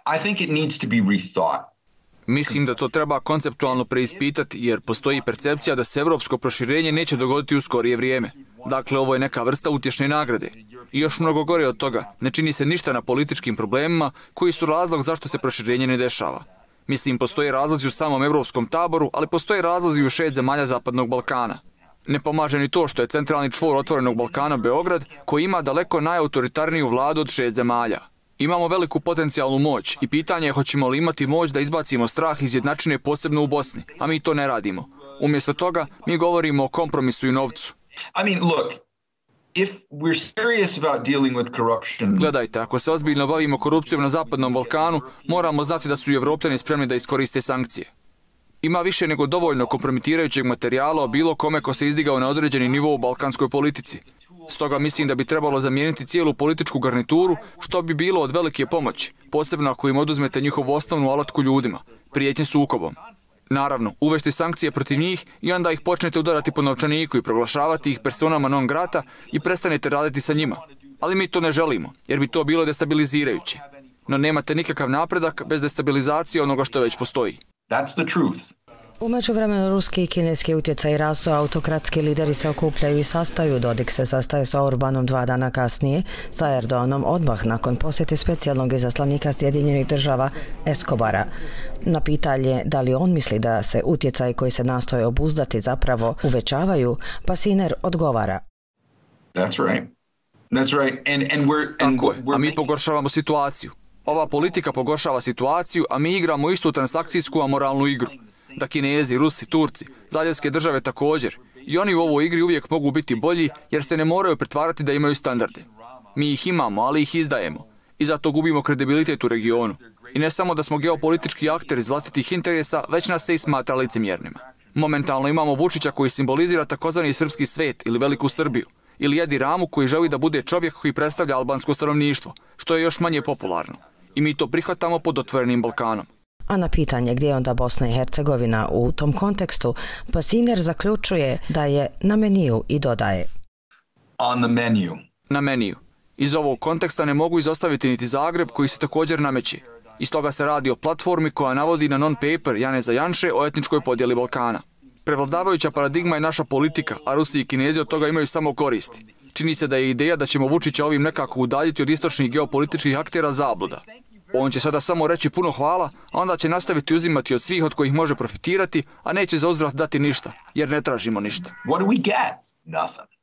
I think it needs to be rethought. Mislim da to treba konceptualno preispitati jer postoji percepcija da se evropsko proširenje neće dogoditi u skorije vrijeme. Dakle, ovo je neka vrsta utješne nagrade. I još mnogo gore od toga, ne čini se ništa na političkim problemima koji su razlog zašto se proširenje ne dešava. Mislim, postoje razlozi u samom evropskom taboru, ali postoje razlozi u 6 zemalja Zapadnog Balkana. Ne pomaže ni to što je centralni čvor Otvorenog Balkana Beograd, koji ima daleko najautoritarniju vladu od 6 zemalja. Imamo veliku potencijalnu moć i pitanje je hoćemo li imati moć da izbacimo strah iz jednačine posebno u Bosni, a mi to ne radimo. Umjesto toga, mi govorimo o kompromisu i novcu. Gledajte, ako se ozbiljno bavimo korupcijom na Zapadnom Balkanu, moramo znati da su i Evropljani spremni da iskoriste sankcije. Ima više nego dovoljno kompromitirajućeg materijala o bilo kome ko se izdigao na određeni nivo u balkanskoj politici. Stoga mislim da bi trebalo zamijeniti cijelu političku garnituru, što bi bilo od velike pomoći, posebno ako im oduzmete njihovu osnovnu alatku ljudima, prijetnje sukobom. Naravno, uvesti sankcije protiv njih i onda ih počnete udarati po novčaniku i proglašavati ih personama non grata i prestanete raditi sa njima. Ali mi to ne želimo, jer bi to bilo destabilizirajuće. No nemate nikakav napredak bez destabilizacije onoga što već postoji. That's the truth. U međuvremenu ruski i kineski utjecaj rastu, autokratski lideri se okupljaju i sastaju. Dodik se sastaje sa Orbanom 2 dana kasnije, sa Erdoganom odmah nakon posjete specijalnog izaslanika Sjedinjenih Država Escobara. Na pitanje da li on misli da se utjecaj koji se nastoje obuzdati zapravo uvećavaju, Pasiner odgovara. That's right. Tako je, a mi pogoršavamo situaciju. Ova politika pogoršava situaciju, a mi igramo istu transakcijsku amoralnu igru. Da Kinezi, Rusi, Turci, zaljevske države također. I oni u ovoj igri uvijek mogu biti bolji jer se ne moraju pretvarati da imaju standarde. Mi ih imamo, ali ih izdajemo. I zato gubimo kredibilitet u regionu. I ne samo da smo geopolitički akter iz vlastitih interesa, već nas se i smatra licemjernima. Momentalno imamo Vučića koji simbolizira takozvani srpski svet ili Veliku Srbiju. Ili Edi Ramu koji želi da bude čovjek koji predstavlja albansko stanovništvo, što je još manje popularno. I mi to prihvatamo pod Otvorenim Balkanom. A na pitanje gdje je onda Bosna i Hercegovina u tom kontekstu, Pasiner zaključuje da je na meniju i dodaje. On the menu. Na meniju. Iz ovog konteksta ne mogu izostaviti niti Zagreb koji se također nameće. Iz toga se radi o platformi koja navodi na non-paper Janeza Janše o etničkoj podjeli Balkana. Prevladavajuća paradigma je naša politika, a Rusi i Kinezi od toga imaju samo koristi. Čini se da je ideja da ćemo Vučića ovim nekako udaljiti od istočnih geopolitičkih aktera zabluda. On će sada samo reći puno hvala, a onda će nastaviti uzimati od svih od kojih može profitirati, a neće za uzvrat dati ništa, jer ne tražimo ništa. What do we get? Nothing.